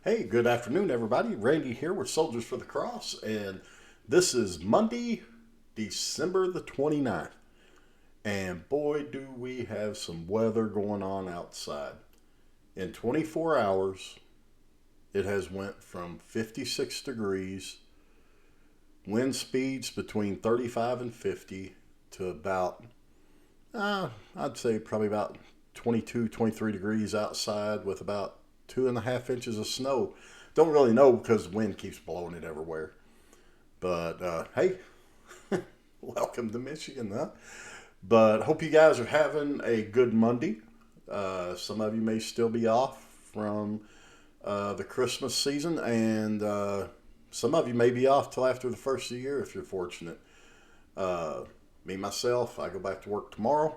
Hey, good afternoon, everybody. Randy here with Soldiers for the Cross, and this is Monday, December the 29th. And boy, do we have some weather going on outside. In 24 hours, it has went from 56 degrees, wind speeds between 35 and 50 to about, I'd say probably about 22, 23 degrees outside with about 2.5 inches of snow. Don't really know because the wind keeps blowing it everywhere. But hey, welcome to Michigan, huh? But hope you guys are having a good Monday. Some of you may still be off from the Christmas season, and some of you may be off till after the first of the year if you're fortunate. Uh, Me, myself, I go back to work tomorrow,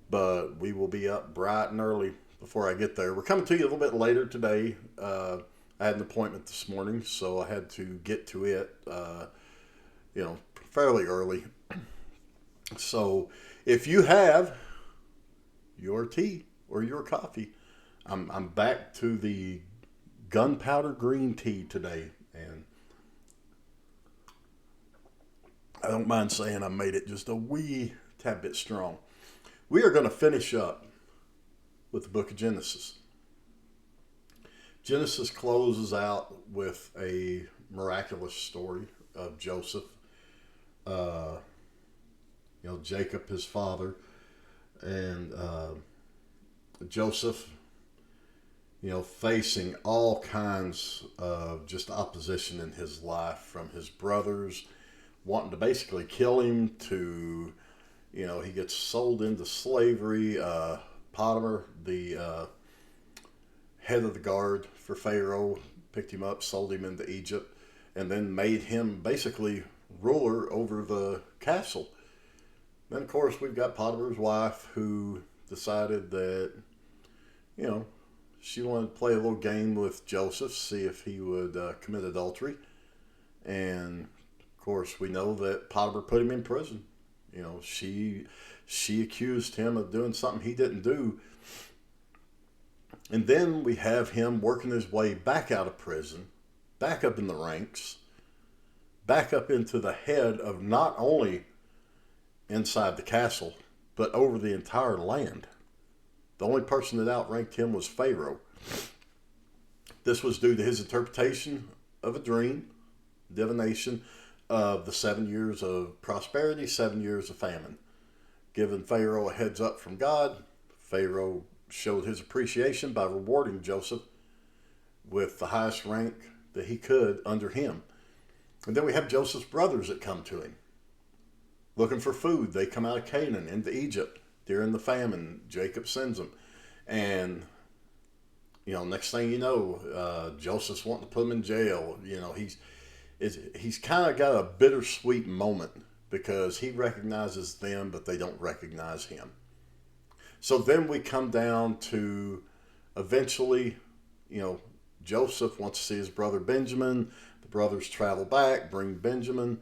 but we will be up bright and early before I get there. We're coming to you a little bit later today. I had an appointment this morning, so I had to get to it, fairly early. So if you have your tea or your coffee, I'm back to the gunpowder green tea today, and I don't mind saying I made it just a wee tad bit strong. We are going to finish up with the book of Genesis. Genesis closes out with a miraculous story of Joseph, uh, Jacob, his father, and Joseph, facing all kinds of just opposition in his life from his brothers wanting to basically kill him to, he gets sold into slavery. Potiphar, the head of the guard for Pharaoh, picked him up, sold him into Egypt, and then made him basically ruler over the castle. Then, of course, we've got Potiphar's wife who decided that, you know, she wanted to play a little game with Joseph, see if he would commit adultery. And, of course, we know that Potiphar put him in prison. She accused him of doing something he didn't do. And then we have him working his way back out of prison, back up in the ranks, back up into the head of not only inside the castle, but over the entire land. The only person that outranked him was Pharaoh. This was due to his interpretation of a dream, divination of the 7 years of prosperity, 7 years of famine. Giving Pharaoh a heads up from God, Pharaoh showed his appreciation by rewarding Joseph with the highest rank that he could under him. And then we have Joseph's brothers that come to him looking for food. They come out of Canaan into Egypt during the famine. Jacob sends them. And, next thing you know, Joseph's wanting to put him in jail. He's kind of got a bittersweet moment because he recognizes them, but they don't recognize him. So then we come down to eventually, Joseph wants to see his brother Benjamin. The brothers travel back, bring Benjamin,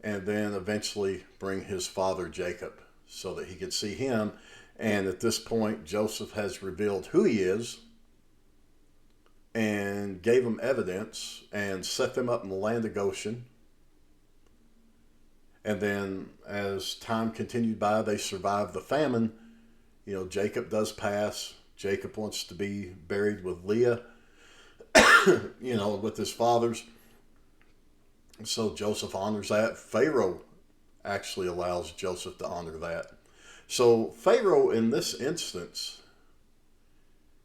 and then eventually bring his father Jacob so that he could see him. And at this point, Joseph has revealed who he is and gave them evidence and set them up in the land of Goshen. And then as time continued by, they survived the famine. Jacob does pass. Jacob wants to be buried with Leah, with his fathers. So Joseph honors that. Pharaoh actually allows Joseph to honor that. So Pharaoh, in this instance,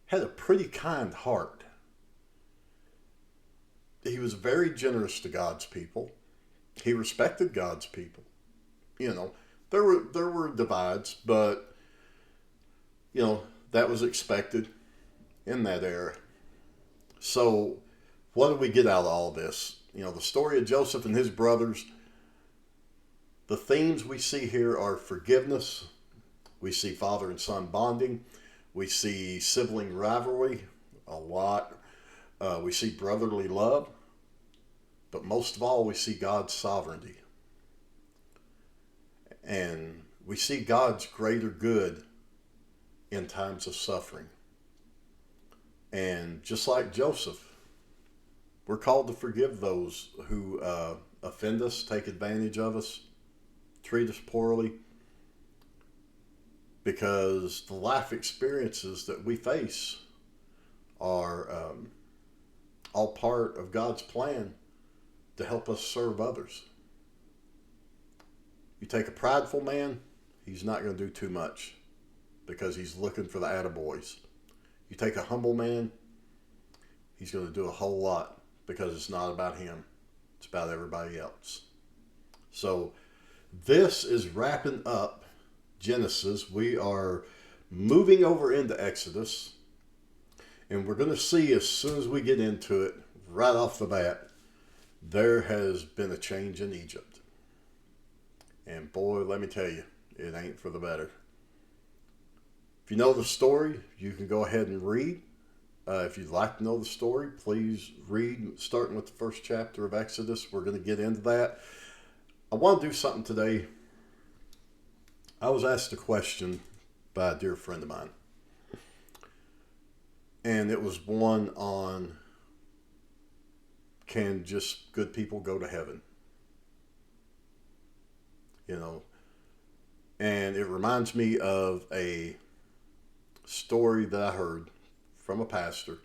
had a pretty kind heart. He was very generous to God's people. He respected God's people. There were divides, but that was expected in that era. So what do we get out of all this? The story of Joseph and his brothers, the themes we see here are forgiveness. We see father and son bonding. We see sibling rivalry a lot. We see brotherly love. But most of all, we see God's sovereignty. And we see God's greater good in times of suffering. And just like Joseph, We're called to forgive those who offend us, take advantage of us, treat us poorly, because the life experiences that we face are all part of God's plan to help us serve others. You take a prideful man, he's not going to do too much because he's looking for the attaboys. You take a humble man, he's going to do a whole lot because it's not about him. It's about everybody else. So this is wrapping up Genesis. We are moving over into Exodus. And we're going to see as soon as we get into it, right off the bat, there has been a change in Egypt. And boy, let me tell you, it ain't for the better. If you know the story, you can go ahead and read. If you'd like to know the story, please read, starting with the first chapter of Exodus. We're going to get into that. I want to do something today. I was asked a question by a dear friend of mine. And it was one on, can just good people go to heaven? You know, and it reminds me of a story that I heard from a pastor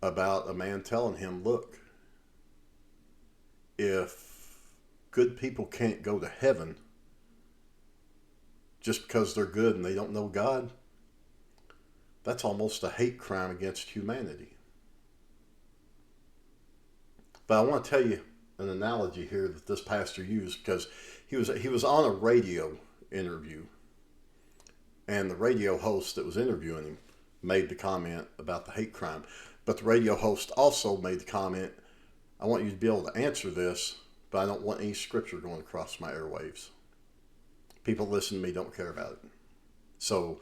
about a man telling him, look, if good people can't go to heaven just because they're good and they don't know God, that's almost a hate crime against humanity. But I want to tell you an analogy here that this pastor used, because he was on a radio interview, and the radio host that was interviewing him made the comment about the hate crime. But the radio host also made the comment, I want you to be able to answer this, but I don't want any scripture going across my airwaves. People listening to me don't care about it. So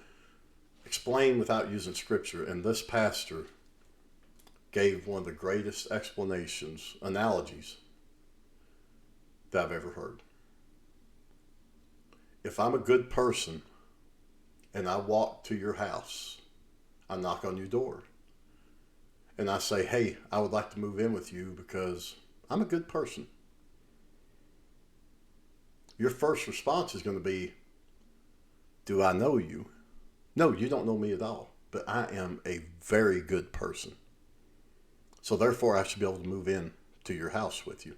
explain without using scripture. And this pastor gave one of the greatest analogies that I've ever heard. If I'm a good person and I walk to your house, I knock on your door and I say, hey, I would like to move in with you because I'm a good person. Your first response is going to be, do I know you? No, you don't know me at all, but I am a very good person. So therefore, I should be able to move in to your house with you,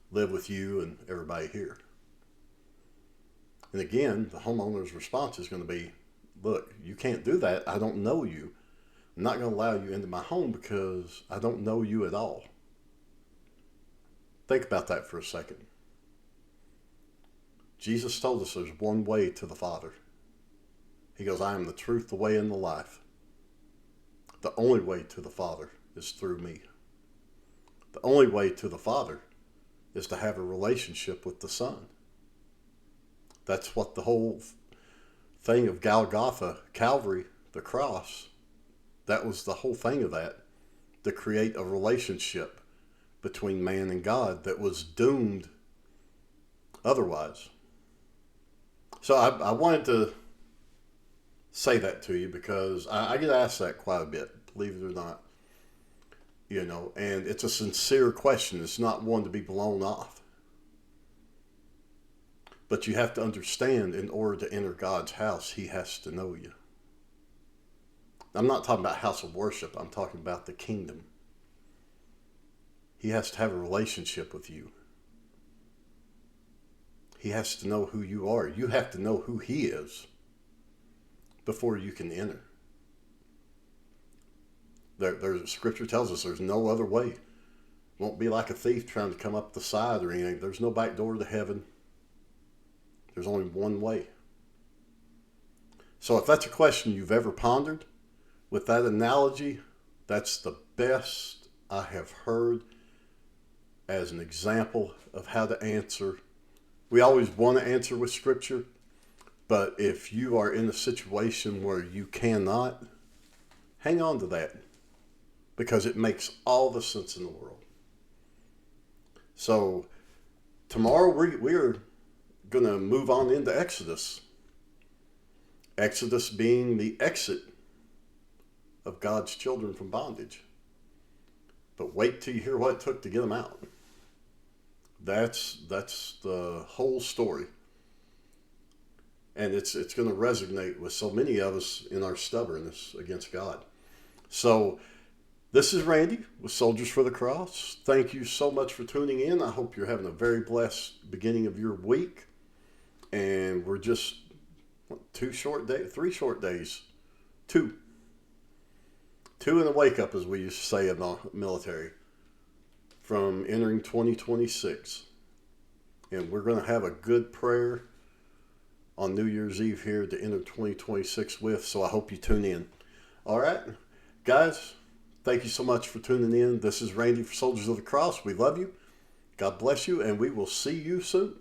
live with you and everybody here. And again, the homeowner's response is going to be, look, you can't do that. I don't know you. I'm not going to allow you into my home because I don't know you at all. Think about that for a second. Jesus told us there's one way to the Father. He goes, I am the truth, the way, and the life. The only way to the Father is through me. The only way to the Father is to have a relationship with the Son. That's what the whole thing of Golgotha, Calvary, the cross, that was the whole thing of that, to create a relationship between man and God that was doomed otherwise. So I wanted to say that to you because I get asked that quite a bit, believe it or not. You know, and it's a sincere question. It's not one to be blown off. But you have to understand, in order to enter God's house, he has to know you. I'm not talking about house of worship. I'm talking about the kingdom. He has to have a relationship with you. He has to know who you are. You have to know who he is before you can enter. There's scripture tells us there's no other way. It won't be like a thief trying to come up the side or anything. There's no back door to heaven. There's only one way. So if that's a question you've ever pondered, with that analogy, that's the best I have heard as an example of how to answer. We always want to answer with scripture, but if you are in a situation where you cannot, hang on to that, because it makes all the sense in the world. So tomorrow we're going to move on into Exodus. Exodus being the exit of God's children from bondage. But wait till you hear what it took to get them out. That's the whole story. And it's going to resonate with so many of us in our stubbornness against God. So this is Randy with Soldiers for the Cross. Thank you so much for tuning in. I hope you're having a very blessed beginning of your week. And we're just 3 short days. Two in the wake up, as we used to say in the military, from entering 2026. And we're going to have a good prayer on New Year's Eve here to enter 2026 with. So I hope you tune in. All right, guys, thank you so much for tuning in. This is Randy for Soldiers of the Cross. We love you. God bless you, and we will see you soon.